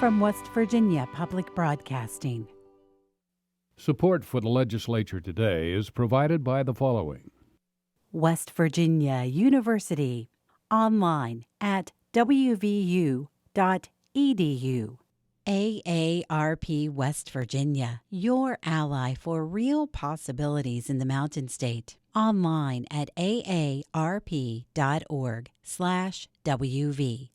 from West Virginia Public Broadcasting. Support for the Legislature Today is provided by the following. West Virginia University, online at wvu.edu. AARP West Virginia, your ally for real possibilities in the Mountain State. Online at aarp.org/WV.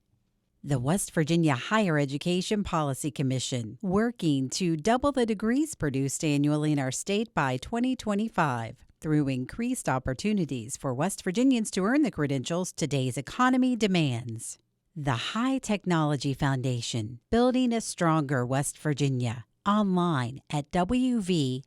The West Virginia Higher Education Policy Commission, working to double the degrees produced annually in our state by 2025 through increased opportunities for West Virginians to earn the credentials today's economy demands. The High Technology Foundation, building a stronger West Virginia. Online at wvhtf.org.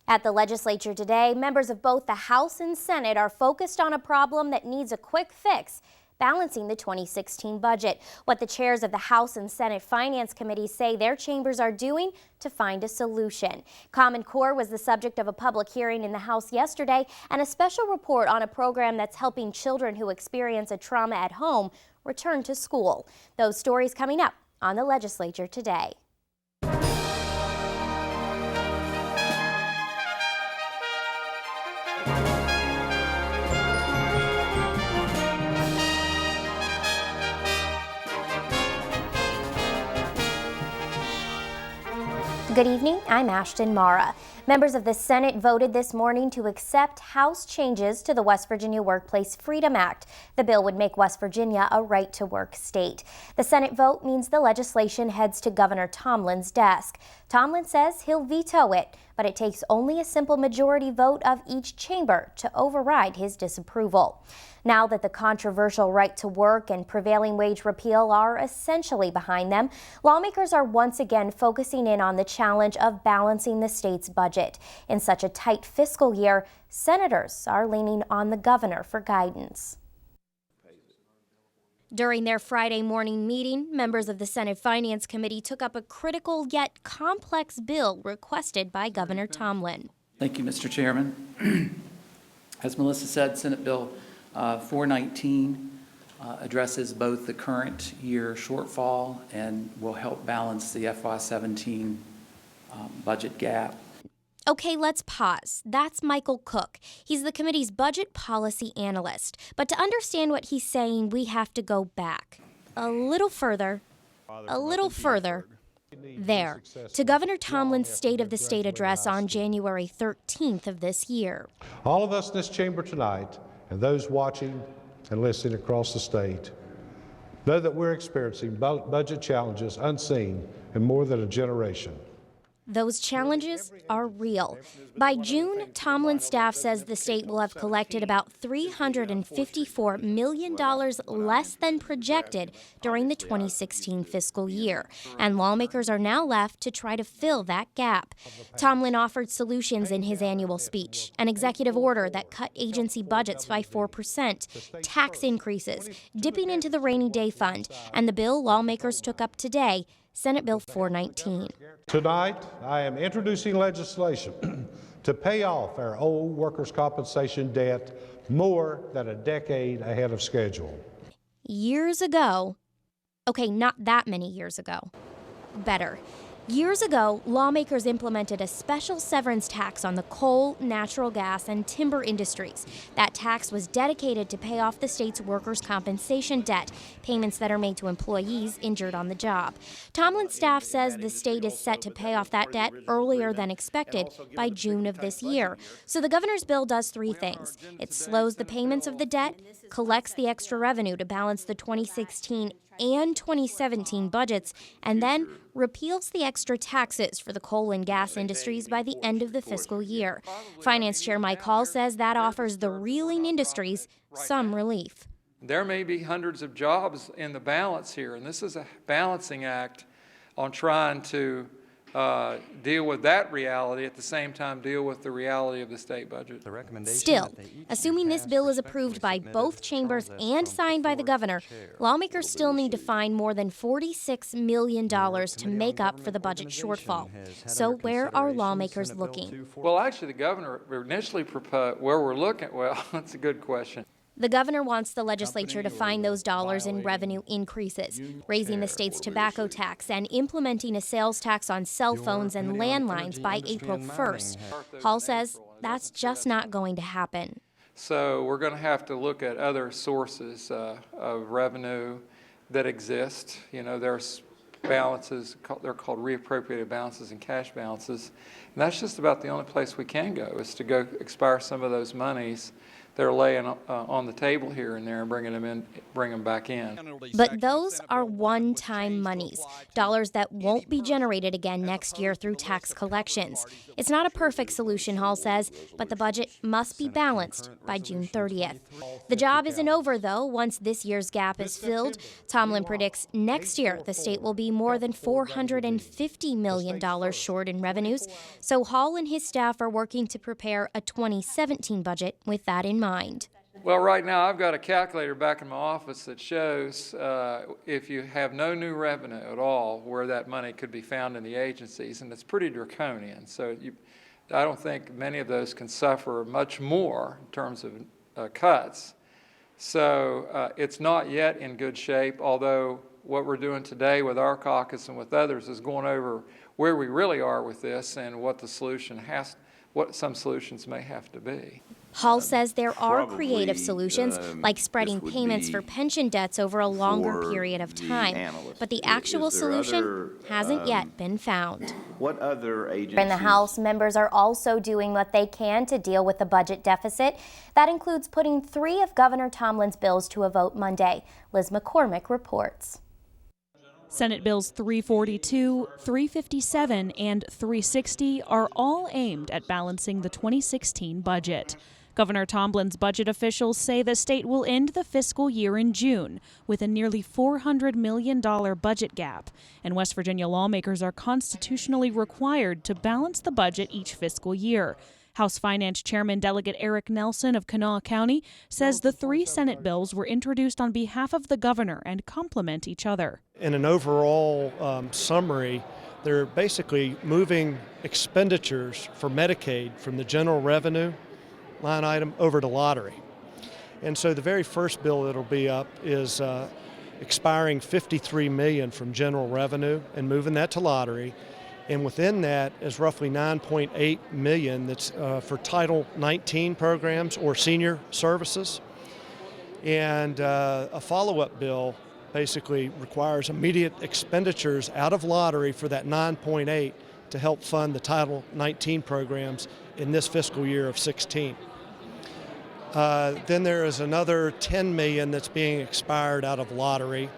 At the Legislature today, members of both the House and Senate are focused on a problem that needs a quick fix: balancing the 2016 budget. What the chairs of the House and Senate Finance Committees say their chambers are doing to find a solution. Common Core was the subject of a public hearing in the House yesterday, and a special report on a program that's helping children who experience a trauma at home return to school. Those stories coming up on the Legislature today. Good evening, I'm Ashton Mara. Members of the Senate voted this morning to accept House changes to the West Virginia Workplace Freedom Act. The bill would make West Virginia a right-to-work state. The Senate vote means the legislation heads to Governor Tomlin's desk. Tomlin says he'll veto it, but it takes only a simple majority vote of each chamber to override his disapproval. Now that the controversial right to work and prevailing wage repeal are essentially behind them, lawmakers are once again focusing in on the challenge of balancing the state's budget. In such a tight fiscal year, senators are leaning on the governor for guidance. During their Friday morning meeting, members of the Senate Finance Committee took up a critical yet complex bill requested by Governor Tomlin. Thank you, Mr. Chairman. As Melissa said, Senate Bill 419 addresses both the current year shortfall and will help balance the FY17 budget gap. Okay, let's pause. That's Michael Cook. He's the committee's budget policy analyst. But to understand what he's saying, we have to go back a little further, there, to Governor Tomlin's State of the State address on January 13th of this year. All of us in this chamber tonight, and those watching and listening across the state, know that we're experiencing budget challenges unseen in more than a generation. Those challenges are real. By June, Tomlin's staff says the state will have collected about $354 million less than projected during the 2016 fiscal year, and lawmakers are now left to try to fill that gap. Tomlin offered solutions in his annual speech: an executive order that cut agency budgets by 4%, tax increases, dipping into the rainy day fund, and the bill lawmakers took up today, Senate Bill 419. Tonight, I am introducing legislation to pay off our old workers' compensation debt more than a decade ahead of schedule. Years ago, okay, not that many years ago, better. Years ago, lawmakers implemented a special severance tax on the coal, natural gas, and timber industries. That tax was dedicated to pay off the state's workers' compensation debt, payments that are made to employees injured on the job. Tomlin's staff says the state is set to pay off that debt earlier than expected by June of this year. So the governor's bill does three things. It slows the payments of the debt, collects the extra revenue to balance the 2016 and 2017 budgets, and then repeals the extra taxes for the coal and gas industries by the end of the fiscal year. Finance Chair Mike Hall says that offers the reeling industries some relief. There may be hundreds of jobs in the balance here, and this is a balancing act on trying to deal with that reality, at the same time deal with the reality of the state budget. Still, assuming this bill is approved by both chambers and signed by the governor, lawmakers still need to find more than $46 million to make up for the budget shortfall. So where are lawmakers looking? Well, actually, the governor initially proposed, where we're looking, well, that's a good question. The governor wants the legislature to find those dollars in revenue increases, raising the state's tobacco tax and implementing a sales tax on cell phones and landlines by April 1st. Hall says that's just not going to happen. So we're going to have to look at other sources of revenue that exist. You know, there's balances, they're called reappropriated balances and cash balances. And that's just about the only place we can go, is to go expire some of those monies that are laying on the table here and there and bring them back in. But those are one-time monies, dollars that won't be generated again next year through tax collections. It's not a perfect solution, Hall says, but the budget must be balanced by June 30th. The job isn't over, though. Once this year's gap is filled, Tomlin predicts next year the state will be more than $450 million short in revenues. So Hall and his staff are working to prepare a 2017 budget with that in mind. Well, right now I've got a calculator back in my office that shows if you have no new revenue at all, where that money could be found in the agencies, and it's pretty draconian. So I don't think many of those can suffer much more in terms of cuts. So it's not yet in good shape, although what we're doing today with our caucus and with others is going over where we really are with this and what the solution what some solutions may have to be. Hall says there are creative solutions, like spreading payments for pension debts over a longer period of time. But the actual solution hasn't yet been found. What other agencies? In the House, members are also doing what they can to deal with the budget deficit. That includes putting 3 of Governor Tomlin's bills to a vote Monday. Liz McCormick reports. Senate Bills 342, 357, and 360 are all aimed at balancing the 2016 budget. Governor Tomlin's budget officials say the state will end the fiscal year in June with a nearly $400 million budget gap, and West Virginia lawmakers are constitutionally required to balance the budget each fiscal year. House Finance Chairman Delegate Eric Nelson of Kanawha County says the 3 Senate bills were introduced on behalf of the governor and complement each other. In an overall summary, they're basically moving expenditures for Medicaid from the general revenue line item over to lottery. And so the very first bill that'll be up is expiring $53 million from general revenue and moving that to lottery. And within that is roughly $9.8 million that's for Title 19 programs or senior services. And a follow-up bill basically requires immediate expenditures out of lottery for that 9.8 to help fund the Title 19 programs in this fiscal year of 16. Then there is another $10 million that's being expired out of lottery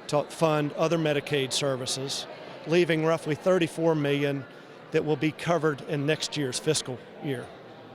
to fund other Medicaid services, leaving roughly $34 million that will be covered in next year's fiscal year.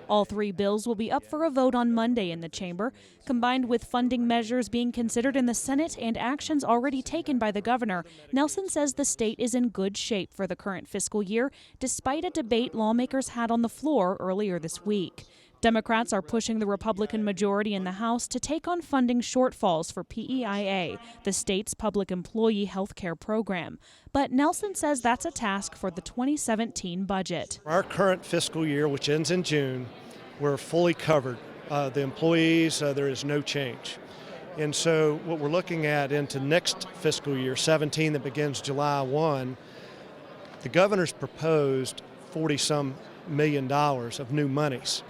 All 3 bills will be up for a vote on Monday in the chamber, combined with funding measures being considered in the Senate and actions already taken by the governor. Nelson says the state is in good shape for the current fiscal year, despite a debate lawmakers had on the floor earlier this week. Democrats are pushing the Republican majority in the House to take on funding shortfalls for PEIA, the state's public employee health care program. But Nelson says that's a task for the 2017 budget. Our current fiscal year, which ends in June, we're fully covered. The employees, there is no change. And so what we're looking at into next fiscal year, 17, that begins July 1, the governor's proposed $40-some million of new monies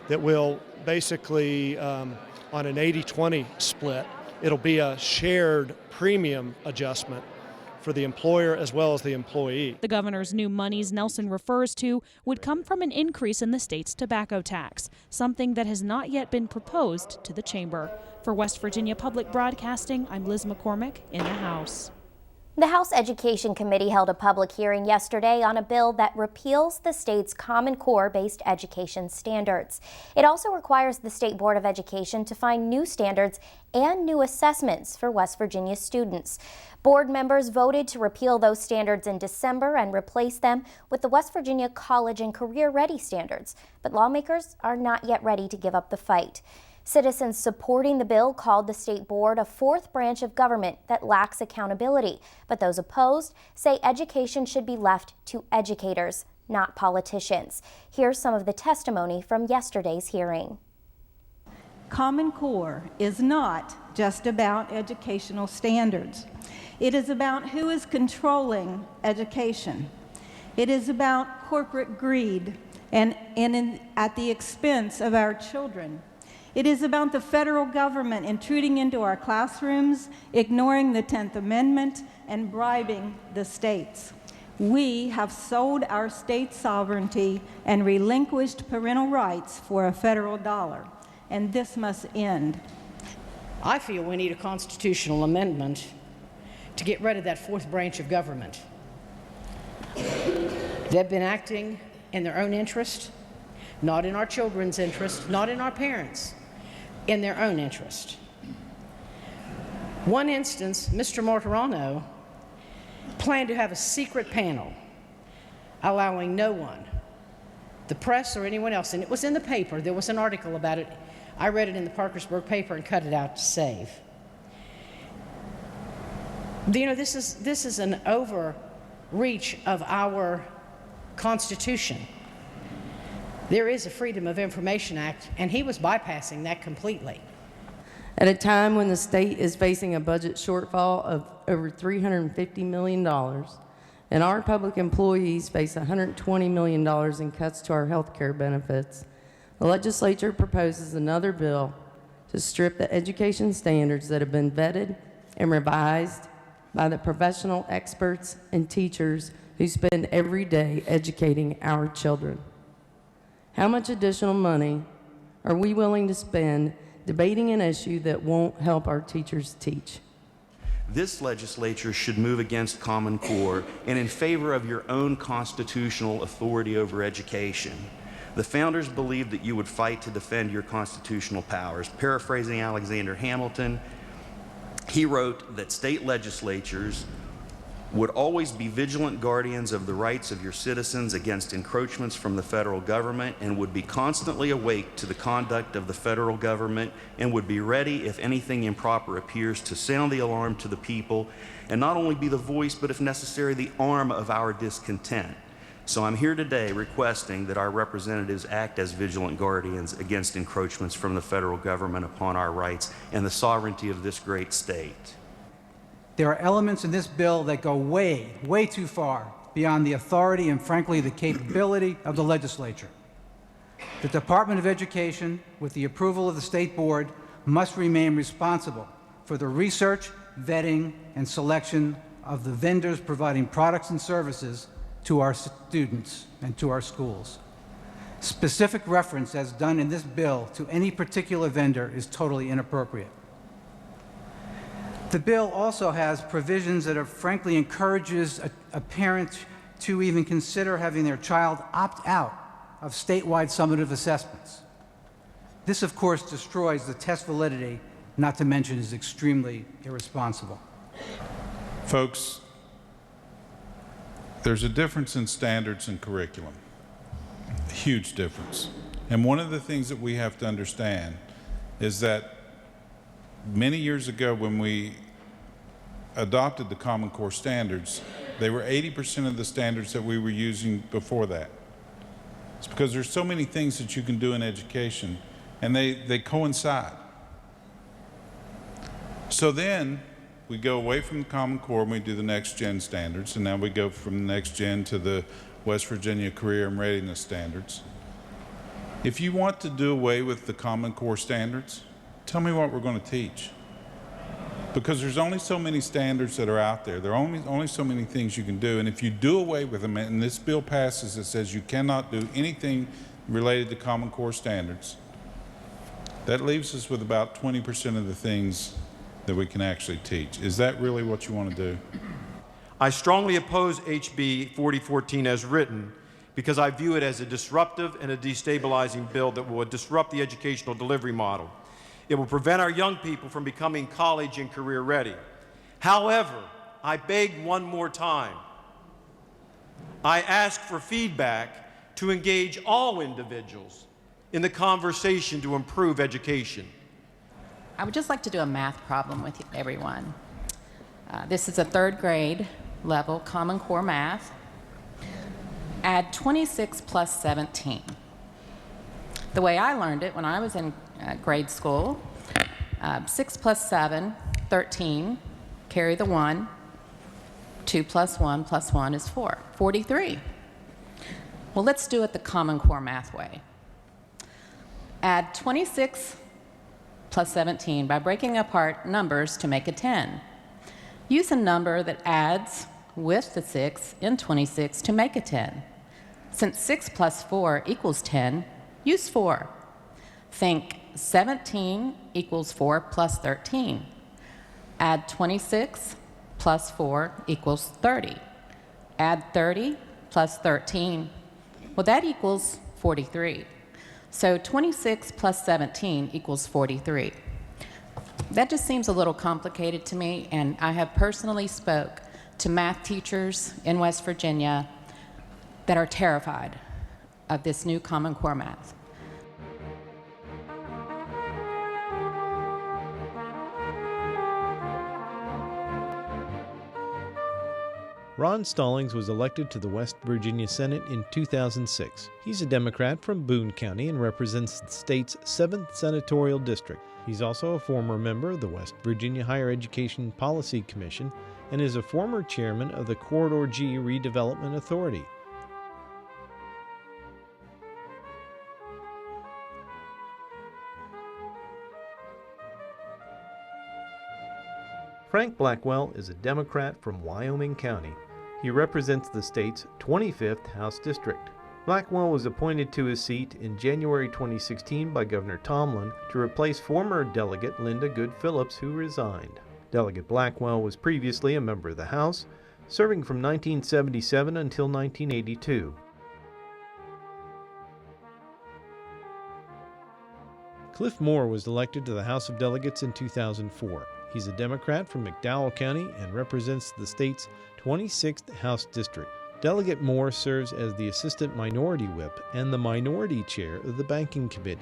that will basically, on an 80-20 split, it'll be a shared premium adjustment for the employer as well as the employee. The governor's new monies Nelson refers to would come from an increase in the state's tobacco tax, something that has not yet been proposed to the chamber. For West Virginia Public Broadcasting, I'm Liz McCormick in the House. The House Education Committee held a public hearing yesterday on a bill that repeals the state's Common Core-based education standards. It also requires the State Board of Education to find new standards and new assessments for West Virginia students. Board members voted to repeal those standards in December and replace them with the West Virginia College and Career Ready standards, but lawmakers are not yet ready to give up the fight. Citizens supporting the bill called the state board a fourth branch of government that lacks accountability, but those opposed say education should be left to educators, not politicians. Here's some of the testimony from yesterday's hearing. Common Core is not just about educational standards. It is about who is controlling education. It is about corporate greed and at the expense of our children. It is about the federal government intruding into our classrooms, ignoring the 10th Amendment, and bribing the states. We have sold our state sovereignty and relinquished parental rights for a federal dollar, and this must end. I feel we need a constitutional amendment to get rid of that fourth branch of government. They've been acting in their own interest, not in our children's interest, not in our parents', in their own interest. One instance, Mr. Martirano planned to have a secret panel allowing no one, the press or anyone else, and it was in the paper, there was an article about it. I read it in the Parkersburg paper and cut it out to save. You know, this is an overreach of our Constitution. There is a Freedom of Information Act, and he was bypassing that completely. At a time when the state is facing a budget shortfall of over $350 million, and our public employees face $120 million in cuts to our health care benefits, the legislature proposes another bill to strip the education standards that have been vetted and revised by the professional experts and teachers who spend every day educating our children. How much additional money are we willing to spend debating an issue that won't help our teachers teach? This legislature should move against Common Core and in favor of your own constitutional authority over education. The founders believed that you would fight to defend your constitutional powers. Paraphrasing Alexander Hamilton, he wrote that state legislatures would always be vigilant guardians of the rights of your citizens against encroachments from the federal government, and would be constantly awake to the conduct of the federal government, and would be ready if anything improper appears to sound the alarm to the people, and not only be the voice, but if necessary, the arm of our discontent. So I'm here today requesting that our representatives act as vigilant guardians against encroachments from the federal government upon our rights and the sovereignty of this great state. There are elements in this bill that go way, way too far beyond the authority and, frankly, the capability of the legislature. The Department of Education, with the approval of the State Board, must remain responsible for the research, vetting, and selection of the vendors providing products and services to our students and to our schools. Specific reference, as done in this bill, to any particular vendor is totally inappropriate. The bill also has provisions that frankly encourages a parent to even consider having their child opt out of statewide summative assessments. This, of course, destroys the test validity, not to mention is extremely irresponsible. Folks, there's a difference in standards and curriculum, a huge difference. And one of the things that we have to understand is that many years ago, when we adopted the Common Core standards, they were 80% of the standards that we were using before that. It's because there's so many things that you can do in education, and they coincide. So then we go away from the Common Core and we do the next gen standards, and now we go from the next gen to the West Virginia Career and Readiness standards. If you want to do away with the Common Core standards, tell me what we're going to teach. Because there's only so many standards that are out there. There are only so many things you can do. And if you do away with them, and this bill passes that says you cannot do anything related to Common Core standards, that leaves us with about 20% of the things that we can actually teach. Is that really what you want to do? I strongly oppose HB 4014 as written because I view it as a disruptive and a destabilizing bill that will disrupt the educational delivery model. It will prevent our young people from becoming college and career ready. However, I beg one more time. I ask for feedback to engage all individuals in the conversation to improve education. I would just like to do a math problem with everyone. This is a third grade level Common Core math. Add 26 plus 17. The way I learned it when I was in grade school, 6 plus 7, 13, carry the 1, 2 plus 1 is 4, 43. Well, let's do it the Common Core math way. Add 26 plus 17 by breaking apart numbers to make a 10. Use a number that adds with the 6 in 26 to make a 10. Since 6 plus 4 equals 10, use 4. Think 17 equals 4 plus 13. Add 26 plus 4 equals 30. Add 30 plus 13. Well, that equals 43. So 26 plus 17 equals 43. That just seems a little complicated to me, and I have personally spoke to math teachers in West Virginia that are terrified of this new Common Core math. Ron Stallings was elected to the West Virginia Senate in 2006. He's a Democrat from Boone County and represents the state's 7th senatorial district. He's also a former member of the West Virginia Higher Education Policy Commission and is a former chairman of the Corridor G Redevelopment Authority. Frank Blackwell is a Democrat from Wyoming County. He represents the state's 25th House District. Blackwell was appointed to his seat in January 2016 by Governor Tomlin to replace former Delegate Linda Good Phillips, who resigned. Delegate Blackwell was previously a member of the House, serving from 1977 until 1982. Cliff Moore was elected to the House of Delegates in 2004. He's a Democrat from McDowell County and represents the state's 26th House District. Delegate Moore serves as the Assistant Minority Whip and the Minority Chair of the Banking Committee.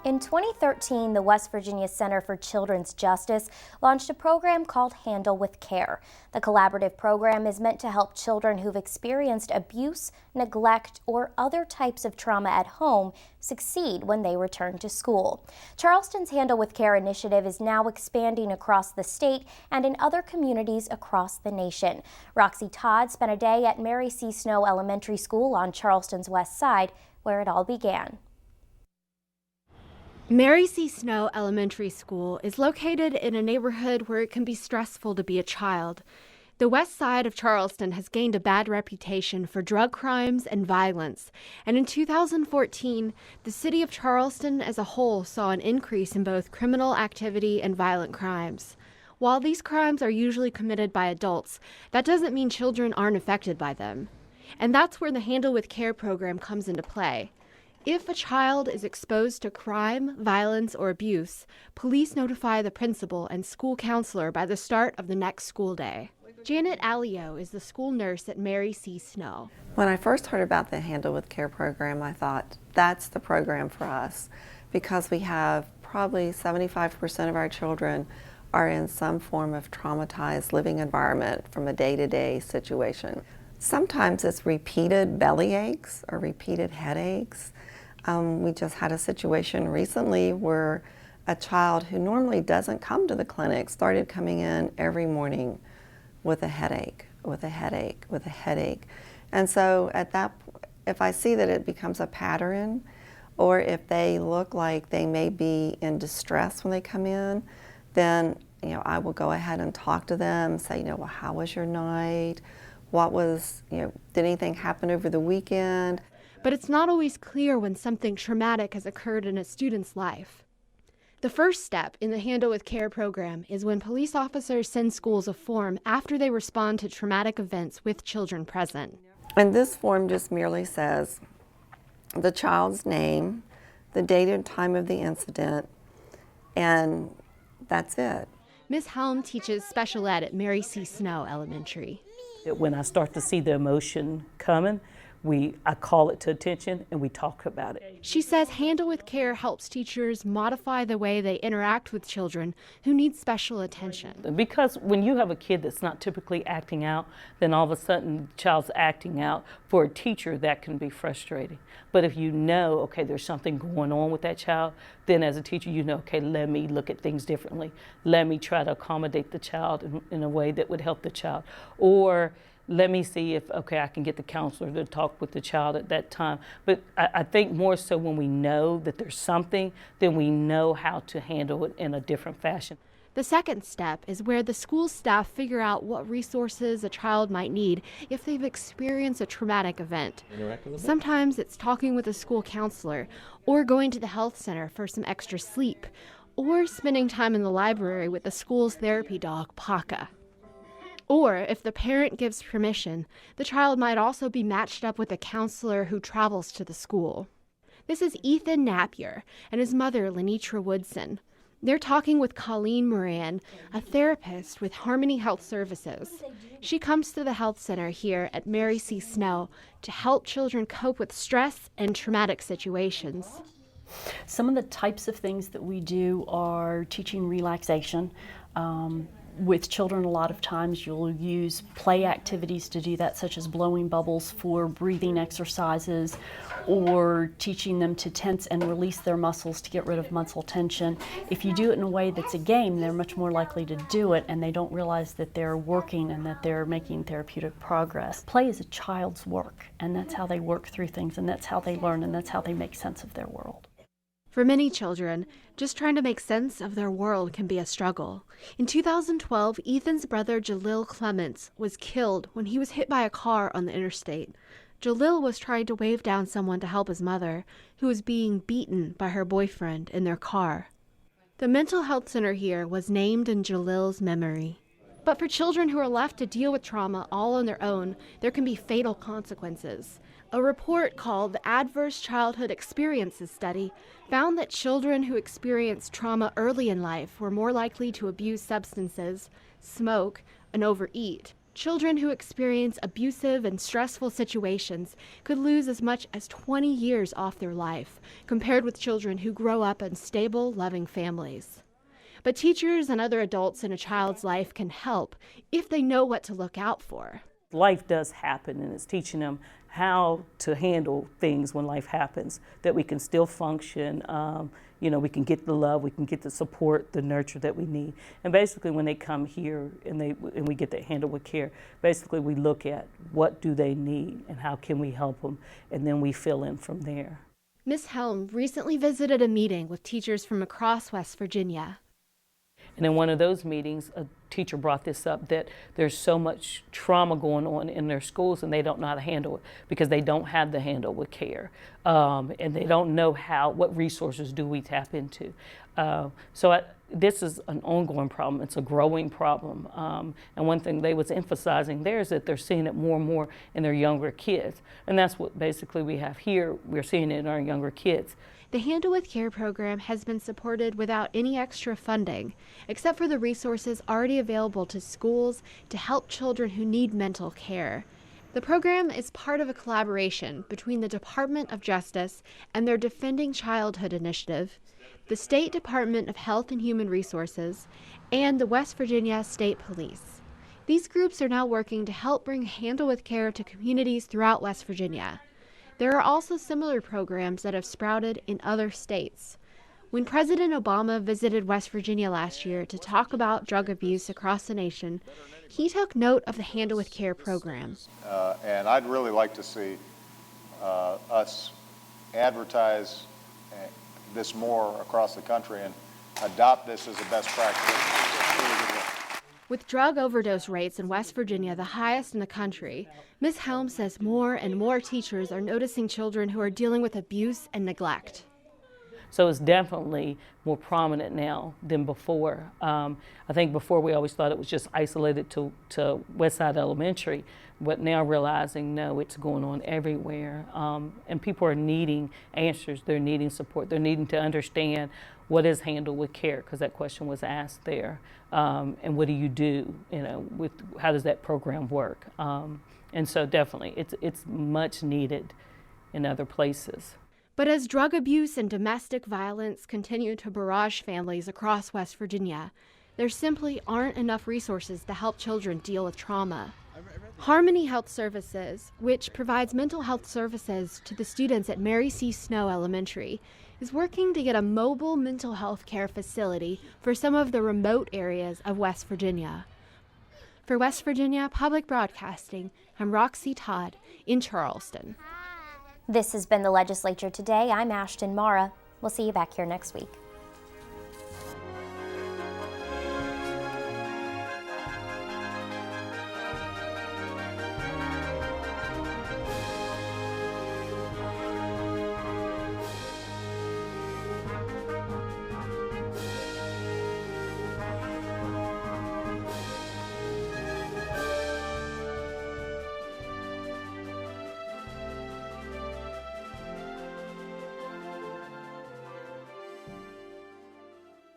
In 2013, the West Virginia Center for Children's Justice launched a program called Handle with Care. The collaborative program is meant to help children who've experienced abuse, neglect, or other types of trauma at home succeed when they return to school. Charleston's Handle with Care initiative is now expanding across the state and in other communities across the nation. Roxy Todd spent a day at Mary C. Snow Elementary School on Charleston's west side, where it all began. Mary C. Snow Elementary School is located in a neighborhood where it can be stressful to be a child. The west side of Charleston has gained a bad reputation for drug crimes and violence, and in 2014, the city of Charleston as a whole saw an increase in both criminal activity and violent crimes. While these crimes are usually committed by adults, that doesn't mean children aren't affected by them. And that's where the Handle with Care program comes into play. If a child is exposed to crime, violence, or abuse, police notify the principal and school counselor by the start of the next school day. Janet Alio is the school nurse at Mary C. Snow. When I first heard about the Handle with Care program, I thought, that's the program for us, because we have probably 75% of our children are in some form of traumatized living environment from a day-to-day situation. Sometimes it's repeated belly aches or repeated headaches. We just had a situation recently where a child who normally doesn't come to the clinic started coming in every morning with a headache, with a headache, with a headache. And so at that, if I see that it becomes a pattern, or if they look like they may be in distress when they come in, then I will go ahead and talk to them, say, well, how was your night? What was, did anything happen over the weekend? But it's not always clear when something traumatic has occurred in a student's life. The first step in the Handle with Care program is when police officers send schools a form after they respond to traumatic events with children present. And this form just merely says the child's name, the date and time of the incident, and that's it. Ms. Helm teaches special ed at Mary C. Snow Elementary. When I start to see the emotion coming, I call it to attention and we talk about it. She says Handle with Care helps teachers modify the way they interact with children who need special attention. Because when you have a kid that's not typically acting out, then all of a sudden the child's acting out. For a teacher, that can be frustrating. But if you know, okay, there's something going on with that child, then as a teacher, you know, okay, let me look at things differently. Let me try to accommodate the child in a way that would help the child. Or let me see if, okay, I can get the counselor to talk with the child at that time. But I think more so when we know that there's something, then we know how to handle it in a different fashion. The second step is where the school staff figure out what resources a child might need if they've experienced a traumatic event. Sometimes it's talking with a school counselor, or going to the health center for some extra sleep, or spending time in the library with the school's therapy dog, Paca. Or, if the parent gives permission, the child might also be matched up with a counselor who travels to the school. This is Ethan Napier and his mother, Lenitra Woodson. They're talking with Colleen Moran, a therapist with Harmony Health Services. She comes to the health center here at Mary C. Snow to help children cope with stress and traumatic situations. Some of the types of things that we do are teaching relaxation. With children, a lot of times you'll use play activities to do that, such as blowing bubbles for breathing exercises, or teaching them to tense and release their muscles to get rid of muscle tension. If you do it in a way that's a game, they're much more likely to do it, and they don't realize that they're working and that they're making therapeutic progress. Play is a child's work, and that's how they work through things, and that's how they learn, and that's how they make sense of their world. For many children, just trying to make sense of their world can be a struggle. In 2012, Ethan's brother Jalil Clements was killed when he was hit by a car on the interstate. Jalil was trying to wave down someone to help his mother, who was being beaten by her boyfriend in their car. The mental health center here was named in Jalil's memory. But for children who are left to deal with trauma all on their own, there can be fatal consequences. A report called the Adverse Childhood Experiences Study found that children who experienced trauma early in life were more likely to abuse substances, smoke, and overeat. Children who experience abusive and stressful situations could lose as much as 20 years off their life, compared with children who grow up in stable, loving families. But teachers and other adults in a child's life can help if they know what to look out for. Life does happen, and it's teaching them how to handle things when life happens, that we can still function, we can get the love, we can get the support, the nurture that we need. And basically when they come here and we get that Handle with Care, basically we look at what do they need and how can we help them, and then we fill in from there. Ms. Helm recently visited a meeting with teachers from across West Virginia. And in one of those meetings, a teacher brought this up, that there's so much trauma going on in their schools and they don't know how to handle it because they don't have the Handle with Care. And they don't know what resources do we tap into. This is an ongoing problem. It's a growing problem. And one thing they was emphasizing there is that they're seeing it more and more in their younger kids. And that's what basically we have here. We're seeing it in our younger kids. The Handle with Care program has been supported without any extra funding, except for the resources already available to schools to help children who need mental care. The program is part of a collaboration between the Department of Justice and their Defending Childhood initiative, the State Department of Health and Human Resources, and the West Virginia State Police. These groups are now working to help bring Handle with Care to communities throughout West Virginia. There are also similar programs that have sprouted in other states. When President Obama visited West Virginia last year to talk about drug abuse across the nation, he took note of the Handle with Care program. And I'd really like to see us advertise this more across the country and adopt this as a best practice. With drug overdose rates in West Virginia the highest in the country, Ms. Helm says more and more teachers are noticing children who are dealing with abuse and neglect. So it's definitely more prominent now than before. I think before we always thought it was just isolated to Westside Elementary, but now realizing, no, it's going on everywhere. And people are needing answers, they're needing support, they're needing to understand what is Handle with Care, because that question was asked there. And what do you do, with how does that program work? And so definitely, it's much needed in other places. But as drug abuse and domestic violence continue to barrage families across West Virginia, there simply aren't enough resources to help children deal with trauma. Harmony Health Services, which provides mental health services to the students at Mary C. Snow Elementary, is working to get a mobile mental health care facility for some of the remote areas of West Virginia. For West Virginia Public Broadcasting, I'm Roxy Todd in Charleston. This has been the Legislature Today. I'm Ashton Mara. We'll see you back here next week.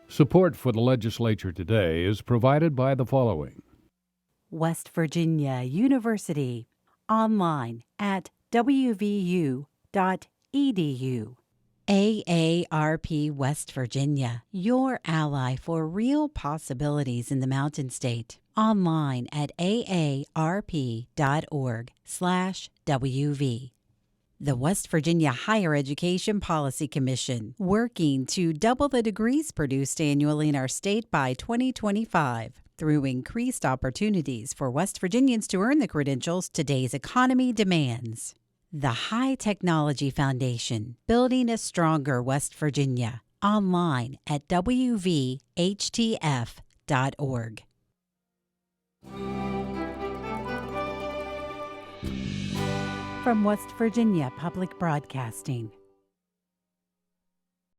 Support for the Legislature Today is provided by the following. West Virginia University, online at wvu.edu. AARP West Virginia, your ally for real possibilities in the Mountain State. Online at aarp.org/WV. The West Virginia Higher Education Policy Commission, working to double the degrees produced annually in our state by 2025 through increased opportunities for West Virginians to earn the credentials today's economy demands. The High Technology Foundation, building a stronger West Virginia. Online at wvhtf.org. From West Virginia Public Broadcasting,